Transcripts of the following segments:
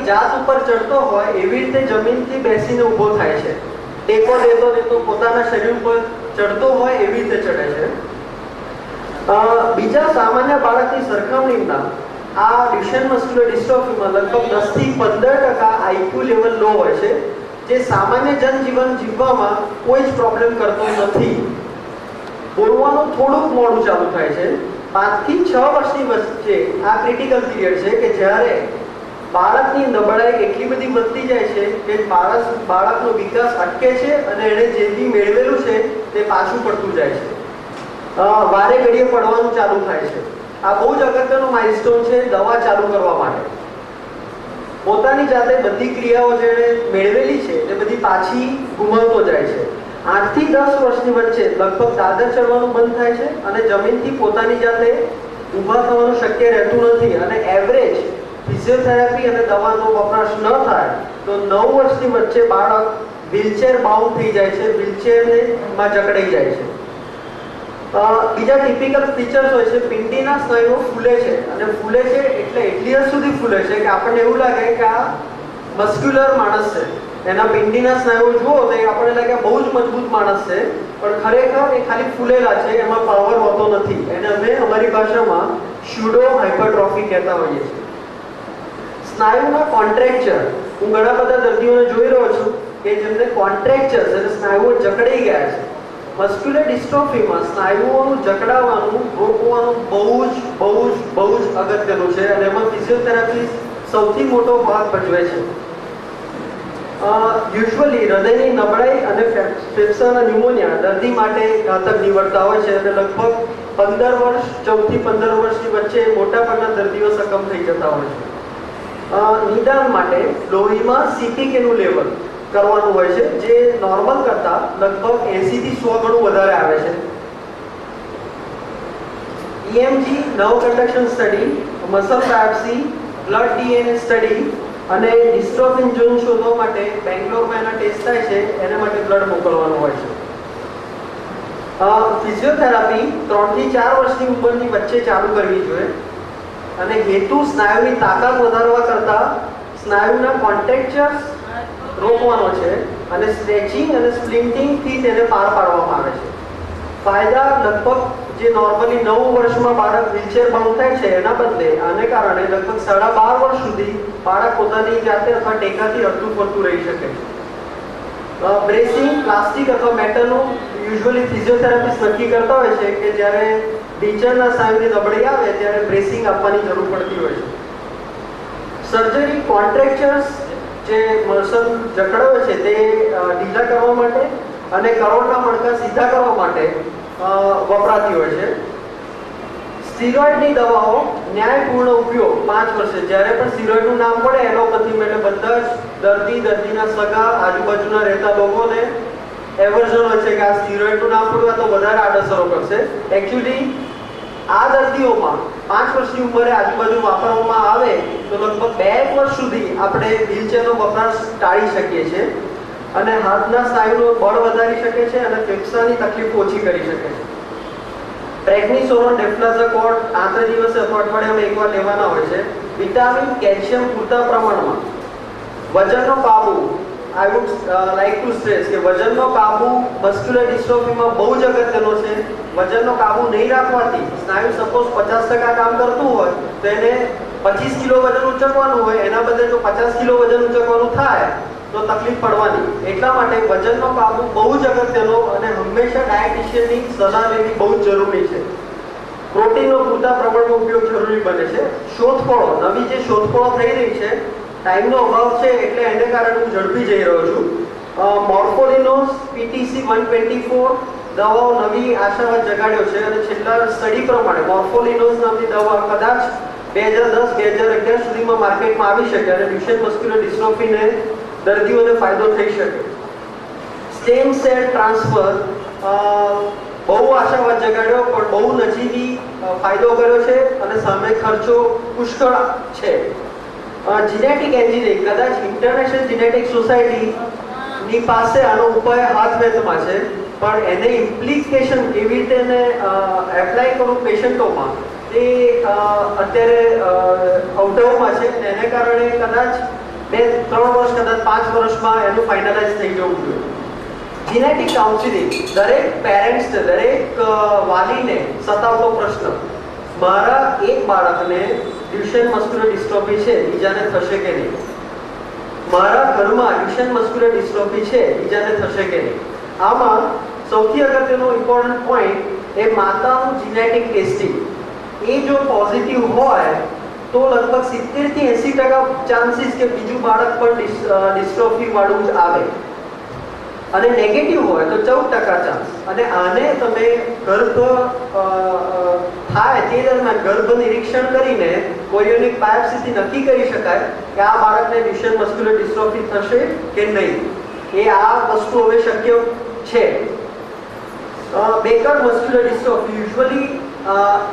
જાત ઉપર ચડતો હોય એવી રીતે જમીનથી બેસીને ઊભો થાય છે, ટેકો દેતો દેતો પોતાના શરીર ઉપર ચડતો હોય એવી રીતે ચડે છે. બીજા સામાન્ય બાળકની સરખામણીમાં આ ડ્યુશેન મસ્ક્યુલર ડિસ્ટ્રોફીમાં લગભગ 10 થી 15% આઈક્યુ લેવલ લો હોય છે, જે સામાન્ય જનજીવન જીવવામાં કોઈ જ પ્રોબ્લેમ કરતો નથી. બોલવાનું થોડુંક મોડું ચાલુ થાય છે. 5 થી 6 વર્ષની વચ્ચે આ ક્રિટિકલ પીરિયડ છે કે જ્યારે બાળકની નબળાઈ એટલી બધી વધતી જાય છે કે બાળકનો વિકાસ અટકે છે અને એણે જે બી મેળવેલું છે તે પાછું પડતું જાય છે, વારે ઘડીએ પડવાનું ચાલુ થાય છે. આ બહુ જ અગત્યનો માઇલસ્ટોન છે દવા ચાલુ કરવા માટે. પોતાની જાતે બધી ક્રિયાઓ જેણે મેળવેલી છે તે બધી પાછી ગુમાવતો જાય છે. 8 થી 10 વર્ષની વચ્ચે લગભગ દાદર ચડવાનું બંધ થાય છે અને જમીનથી પોતાની જાતે ઊભા થવાનું શક્ય રહેતું નથી. અને એવરેજ ફિઝિયોથેરાપી અને દવાનો વપરાશ ન થાય તો 9 વર્ષની વચ્ચે બાળક વ્હીલચેર બાઉન્ડ થઈ જાય છે, વ્હીલચેરમાં જકડાઈ જાય છે. બીજા ટિપિકલ ફીચર્સ હોય છે, પિંડીના સ્નાયુઓ ફૂલે છે અને ફૂલે છે એટલે એટલી હદ સુધી ફૂલે છે કે આપણને એવું લાગે કે આ મસ્ક્યુલર માણસ છે. એના પિંડીના સ્નાયુઓ જુઓ તો આપણને લાગે બહુ જ મજબૂત માણસ છે, પણ ખરેખર એ ખાલી ફૂલેલા છે, એમાં પાવર હોતો નથી. એને અમે અમારી ભાષામાં સ્યુડો હાઇપરટ્રોફી કહેતા હોઈએ છીએ. સ્નાયુના કોન્ટ્રેક્ચર, હું ઘણા બધા દર્દીઓને જોઈ રહ્યો છું કે જેમને કોન્ટ્રેક્ચર્સ એટલે સ્નાયુઓ જકડાઈ ગયા છે. મસ્ક્યુલર ડિસ્ટ્રોફીમાં સ્નાયુઓનું જકડાવાનું રોકવાનું બહુ જ અગત્યનું છે અને એમાં ફિઝિયોથેરાપી સૌથી મોટો ભાગ ભજવે છે. યુઝ્યુઅલી હૃદયની નબળાઈ અને ફેફસાના ન્યુમોનિયા દર્દી માટે ઘાતક નીવડતા હોય છે અને લગભગ 14 થી 15 વર્ષની વચ્ચે મોટાભાગના દર્દીઓ સકમ થઈ જતા હોય છે. નિદાન માટે લોહીમાં CPK નું લેવલ કરવાનું હોય છે, જે નોર્મલ કરતા લગભગ 80 થી 100 ગણું વધારે આવે છે. EMG, nerve conduction study, muscle biopsy, blood DNA study અને ડિસ્ટ્રોફિન ઝોન શોધવા માટે બેંગ્લોરમાં એના ટેસ્ટ થાય છે, એના માટે બ્લડ મોકલવાનું હોય છે. ફિઝિયોથેરાપી 3 થી 4 વર્ષની ઉંમરની વચ્ચે ચાલુ કરવી જોઈએ અને હેતુ સ્નાયુની તાકાત વધારવા કરતા સ્નાયુના કોન્ટ્રેક્ચર્સ રોકવાનો છે અને સ્ટ્રેચિંગ અને સ્પ્લિન્ટિંગથી તેને પાર પાડવામાં આવે છે. ફાયદા લગભગ જે નોર્મલી 9 વર્ષમાં બાળક વ્હીલચેર બાઉન્ડ થાય છે એના બદલે આને કારણે લગભગ 12.5 વર્ષ સુધી બાળક પોતાની જાતે અથવા ટેકાથી હરતું ફરતું રહી શકે છે. બ્રેસિંગ પ્લાસ્ટિક અથવા મેટલનું યુઝ્યુઅલી ફિઝિયોથેરાપિસ્ટ નક્કી કરતા હોય છે કે જ્યારે ટીચરના સ્નાયુની નબળાઈ આવે ત્યારે બ્રેસિંગ આપવાની જરૂર પડતી હોય છે. સર્જરી કોન્ટ્રેક્ચર્સ જે મસલ જકડાવે છે તે ઢીલા કરવા માટે અને કરોડના મણકા સીધા કરવા માટે વપરાતી હોય છે. સ્ટીરોઇડની દવાઓ ન્યાયપૂર્ણ ઉપયોગ 5 વર્ષે, જ્યારે પણ સ્ટીરોઇડનું નામ પડે એલોપેથી એટલે બધા જ દર્દીના સગા આજુબાજુના રહેતા લોકોને એવર્ઝન હોય છે કે આ સ્ટીરોઇડનું નામ પડવા તો વધારે આડઅસરો કરશે. એકચ્યુઅલી આ દર્દીઓમાં 5 વર્ષની ઉંમરે આજુબાજુ વાપરવામાં આવે તો લગભગ 2 વર્ષ સુધી આપણે વ્હીલચેરનો વપરાશ ટાળી શકીએ છીએ અને હાથના સ્નાયુનું બળ વધારી શકે છે અને ફેફસાની તકલીફ ઓછી કરી શકે છે. પ્રેગ્નિસોલોન, ડેફ્લાઝાકોડ 8 દિવસે અથવા અઠવાડિયામાં એકવાર લેવાના હોય છે. વિટામિન, કેલ્શિયમ પૂરતા પ્રમાણમાં. વજનનો કાબુ, I would like to stress કે વજનનો કાબુ મસ્ક્યુલર ડિસ્ટ્રોફીમાં બહુ જ અગત્યનો છે. વજનનો કાબુ નહીં રાખવાથી સ્નાયુ સપોઝ 50% કામ કરતું હોય તો એને 25 કિલો વજન ઉચકવાનું હોય, એના બદલે જો 50 કિલો વજન ઉચકવાનું થાય તો તકલીફ પડવાની. એટલા માટે વજનનો કાબુ બહુ જ અગત્યનો અને હંમેશા ડાયટિશિયનની સલાહ લેવી બહુ જ જરૂરી છે. પ્રોટીનનો પૂરતા પ્રમાણમાં ઉપયોગ જરૂરી બને છે. શોધખોળો, નવી જે શોધખોળો થઈ રહી છે, ટાઈમનો અભાવ છે એટલે એને કારણે હું ઝડપી જઈ રહ્યો છું. મોર્ફોલિનોઝ PTC 124 દવાઓ નવી આશાવાદ જગાડ્યો છે અને છેલ્લા સ્ટડી પ્રમાણે મોર્ફોલિનોઝ નામની દવા કદાચ 2010-2011 સુધીમાં માર્કેટમાં આવી શકે અને ડ્યુશેન મસ્ક્યુલર ડિસ્ટ્રોફીને દર્દીઓને ફાયદો થઈ શકે. સ્ટેમ સેલ ટ્રાન્સફર બહુ આશાવાદ જગાડ્યો પણ બહુ નજીવી ફાયદો કર્યો છે અને સામે ખર્ચો પુષ્કળ છે. જીનેટિક એન્જિનિયરિંગ, કદાચ ઇન્ટરનેશનલ જીનેટિક સોસાયટીની પાસે આનો ઉપાય હાથ વેતમાં છે, પણ એને ઇમ્પ્લિકેશન કેવી રીતે એને એપ્લાય કરવું પેશન્ટોમાં તે અત્યારે અવઢવમાં છે અને એને કારણે કદાચ 2-3 વર્ષ કદાચ 5 વર્ષમાં એનું ફાઇનલાઇઝ થઈ જવું જોઈએ. જીનેટિક કાઉન્સિલિંગ દરેક પેરેન્ટ્સને, દરેક વાલીને સતાવતો પ્રશ્ન, મારા એક બાળકને ડ્યુશેન મસ્ક્યુલર ડિસ્ટ્રોફી છે, બીજાને થશે કે નહીં? મારા ઘરમાં ડ્યુશેન મસ્ક્યુલર ડિસ્ટ્રોફી છે, બીજાને થશે કે નહીં? આમાં સૌથી અગત્યનો ઇમ્પોર્ટન્ટ પોઈન્ટ એ માતાનું જીનેટિક ટેસ્ટિંગ. એ જો પોઝિટિવ હોય તો લગભગ 70 થી 80% ચાન્સીસ કે બીજું બાળક પણ ડિસ્ટ્રોફી વાળું જ આવે, અને નેગેટિવ હોય તો 14% ચાન્સ. અને આને તમે ગર્ભ થાય તે દરમિયાન ગર્ભ નિરીક્ષણ કરીને કોરિયોનિક બાયોપ્સીથી નક્કી કરી શકાય કે આ બાળકને ડ્યુશેન મસ્ક્યુલર ડિસ્ટ્રોફી થશે કે નહીં. એ આ વસ્તુ હવે શક્ય છે. Becker muscular dystrophy usually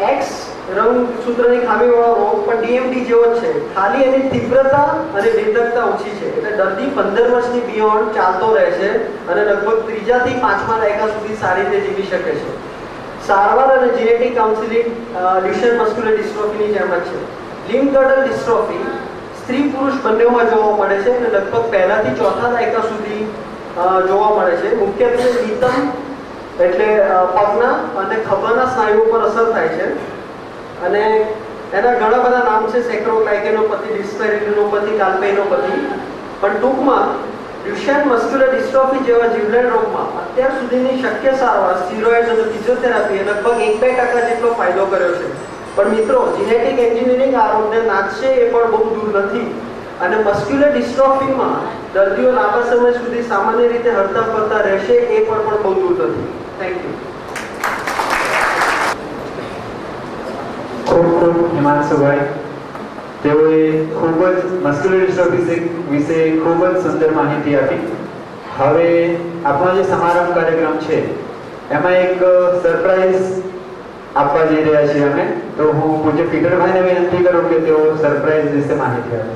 X રંગસૂત્રની ખામીવાળો રોગ પણ ડીએમડી જેવો જ છે, ખાલી એની તીવ્રતા અને નિર્ધકતા ઓછી છે. એટલે દર્દી 15 વર્ષની બિયોન્ડ ચાલતો રહે છે અને લગભગ 3 થી 5મા દાયકા સુધી સારી રીતે જીવી શકે છે. સારવાર અને જીનેટિક કાઉન્સિલિંગ ડ્યુશેન મસ્ક્યુલર ડિસ્ટ્રોફીની જેમ જ છે. લિમ્બ ગર્ડલ ડિસ્ટ્રોફી સ્ત્રી પુરુષ બંનેમાં જોવા મળે છે અને લગભગ પહેલાથી 4થા દાયકા સુધી જોવા મળે છે. મુખ્યત્વે નિતંબ એટલે પગના અને ખભાના સ્નાયુઓ પર અસર થાય છે, અને એના ઘણા બધા નામ છે: સેક્રોગ્લાયકેનોપેથી, ડિસ્પેરિનોપેથી, કાલ્પેનોપેથી. પણ ટૂંકમાં ડ્યુશેન મસ્ક્યુલર ડિસ્ટ્રોફી જેવા જીવલેણ રોગમાં અત્યાર સુધીની શક્ય સારવાર સ્ટીરોઇડ્સ અને ફિઝિયોથેરાપીએ લગભગ 1-2% જેટલો ફાયદો કર્યો છે. પણ મિત્રો, જીનેટિક એન્જિનિયરિંગ આ રોગને નાથશે એ પણ બહુ દૂર નથી, અને મસ્ક્યુલર ડિસ્ટ્રોફીમાં દર્દીઓ લાંબા સમય સુધી સામાન્ય રીતે હરતા ફરતા રહેશે એ પણ બહુ દૂર નથી. Thank you. ખૂબ હિમાંશુભાઈ, તેઓએ ખૂબ જ મસ્ક્યુલર ડિસ્ટ્રોફી વિશે ખૂબ જ સુંદર માહિતી આપી. હવે આપણો જે સમારંભ કાર્યક્રમ છે એમાં એક સરપ્રાઈઝ આપવા જઈ રહ્યા છીએ અમે. તો હું પૂજ્ય પીટરભાઈને વિનંતી કરું કે તેઓ સરપ્રાઈઝ વિશે માહિતી આપે.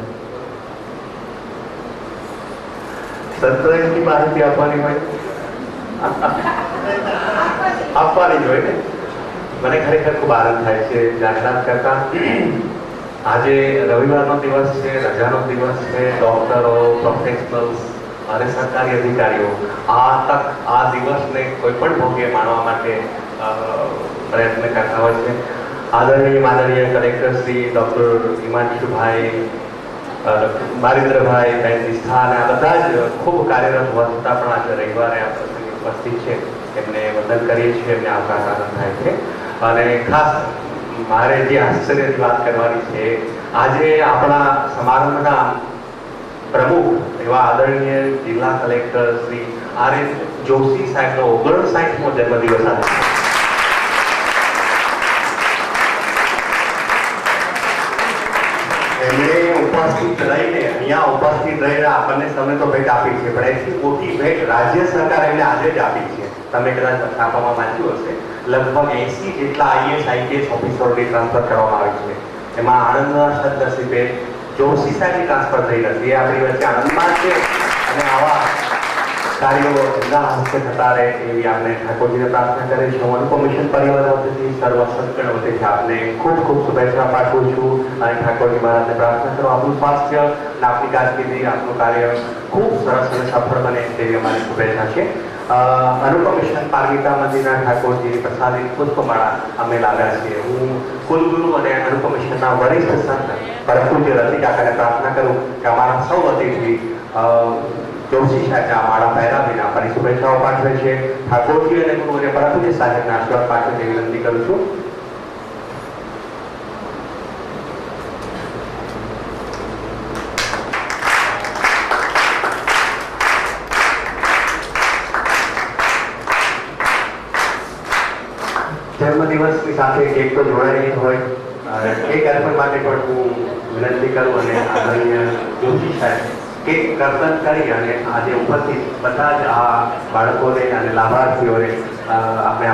સરપ્રાઈઝની માહિતી આપવાની હોય આપવાની જ હોય ને. મને ખરેખર ખૂબ આનંદ થાય છે જાહેરાત કરતા. આજે રવિવારનો દિવસ છે, રજાનો દિવસ છે. ડોક્ટરો, પ્રોફેશનલ્સ અને સરકારી અધિકારીઓ આ તક, આ દિવસને કોઈ પણ ભોગે માણવા માટે પ્રયત્ન કરતા હોય છે. આદરણીય માનનીય કલેક્ટર શ્રી ડૉક્ટર હિમાંશુભાઈ, બારિન્દ્રભાઈ, બેન નિષ્ઠા અને આ બધા જ ખૂબ કાર્યરત હોવા છતાં પણ આજે રવિવારે આ પ્રસંગે ઉપસ્થિત છે. એમને વંદન કરીએ છીએ, એમને આવકાર આનંદ થાય છે. અને ખાસ મારે જે આશ્ચર્યની વાત કરવાની છે, આજે આપણા સમારંભના પ્રમુખ એવા આદરણીય જિલ્લા કલેક્ટર શ્રી R.S. જોશી સાહેબનો 59મો જન્મદિવસ આજે છે. એમણે ઉપસ્થિત રહીને, અહીંયા ઉપસ્થિત રહીને આપણને સૌને તો ભેટ આપી છે, પણ એથી મોટી ભેટ રાજ્ય સરકાર એમને આજે જ આપી છે. તમે કદાચ છાપામાં વાંચ્યું હશે, લગભગ 80 જેટલા IAS IPS ઓફિસરોની ટ્રાન્સફર કરવામાં આવી છે. એમાં આણંદના સદનસીબે જોશી સાહેબની ટ્રાન્સફર થઈ નથી. એ આપણી વચ્ચે આનંદમાં છે, અને આવા કાર્યો એમના હસ્તે થતા રહે એવી આપણે ઠાકોરજીને પ્રાર્થના કરીએ છીએ. હું અનુપમ મિશન પરિવાર વતીથી, સર્વ સત્કર્ણ વતીથી આપને ખૂબ ખૂબ શુભેચ્છા પાઠવું છું, અને ઠાકોરજી મહારાજને પ્રાર્થના કરો આપનું સ્વાસ્થ્ય અને આપની કારકિર્દી, આપનું કાર્ય ખૂબ સરસ અને સફળ બને તેવી અમારી શુભેચ્છા છે. અનુપમ મિશન પારગીતા મંદિરના ઠાકોરજી પ્રસાદી પુષ્પમાળા અમે લાવ્યા છીએ. હું કુલગુરુ અને અનુપમ મિશનના વરિષ્ઠ સંત પરમ પૂજ્ય રસિક કાકાને પ્રાર્થના કરું કે અમારા સૌ વતીથી જોશી સાહેબના માળા પહેરાવીને અમારી શુભેચ્છાઓ પાઠવે છે. ઠાકોરજી અને ગુરુ અને પરમ પૂજ્ય સાહેબના આશીર્વાદ પાઠવે તેવી વિનંતી કરું છું. જન્મદિવસની સાથે કેક તો જોડાયેલી હોય, કેક અર્પણ માટે પણ હું વિનંતી કરું, અને આદરણીય જોશી સાહેબ કેક કર્તન કરી અને આજે ઉપસ્થિત બધા જ આ બાળકોને અને લાભાર્થીઓને આપણે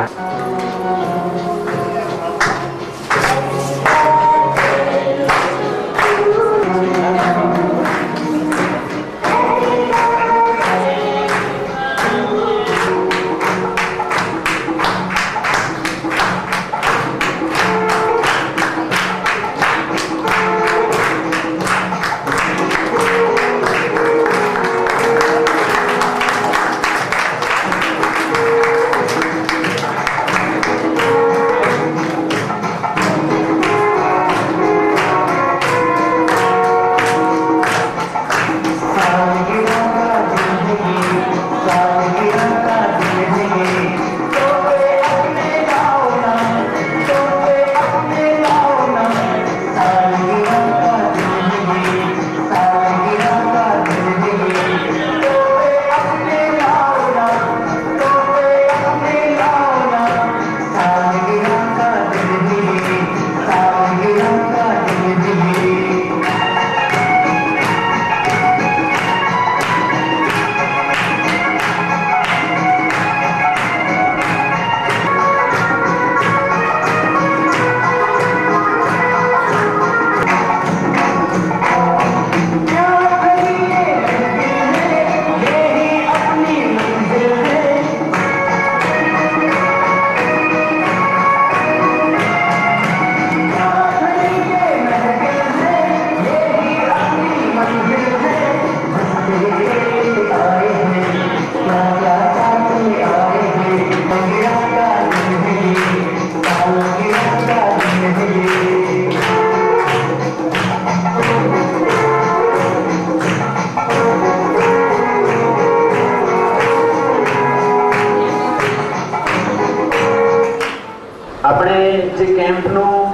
જે કેમ્પનું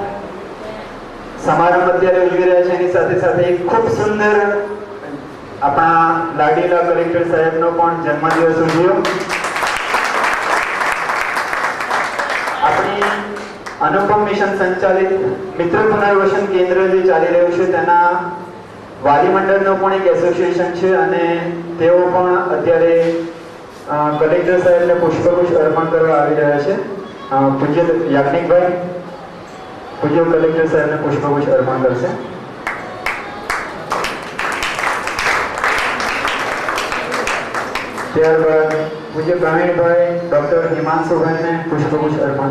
સમારંભ અત્યારે ઉજવી રહ્યા છે એની સાથે સાથે એક ખૂબ સુંદર આપણા લાડીલા કલેક્ટર સાહેબનો પણ જન્મદિવસ ઉજવ્યો. આપણી અનુપમ મિશન સંચાલિત મિત્ર પુનર્વસન કેન્દ્ર જે ચાલી રહ્યું છે તેના વાલી મંડળનો પણ એક એસોસિએશન છે અને તેઓ પણ અત્યારે કલેક્ટર સાહેબને પુષ્પગુચ્છ અર્પણ કરવા આવી રહ્યા છે. પૂજ્ય યાજ્ઞિકભાઈ પૂજ્ય કલેક્ટર સાહેબને પુષ્પગુચ્છ અર્પણ કરશે. ત્યારબાદ પૂજ્ય પ્રવીણભાઈ ડોક્ટર હિમાંશુભાઈને પુષ્પગુચ્છ અર્પણ.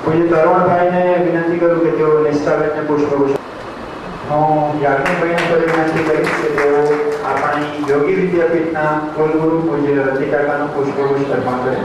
પૂજ્ય તરુણભાઈને વિનંતી કરું કે તેઓ નિષ્ઠાબેનને પુષ્પગુચ્છ. હું યાજ્ઞિકભાઈને ફરી વિનંતી કરીશ કે તેઓ આપણી યોગી વિદ્યાપીઠના કુલગુરુ પૂજ્ય રતિકાકાનું પુષ્પગુચ્છ અર્પણ કરે.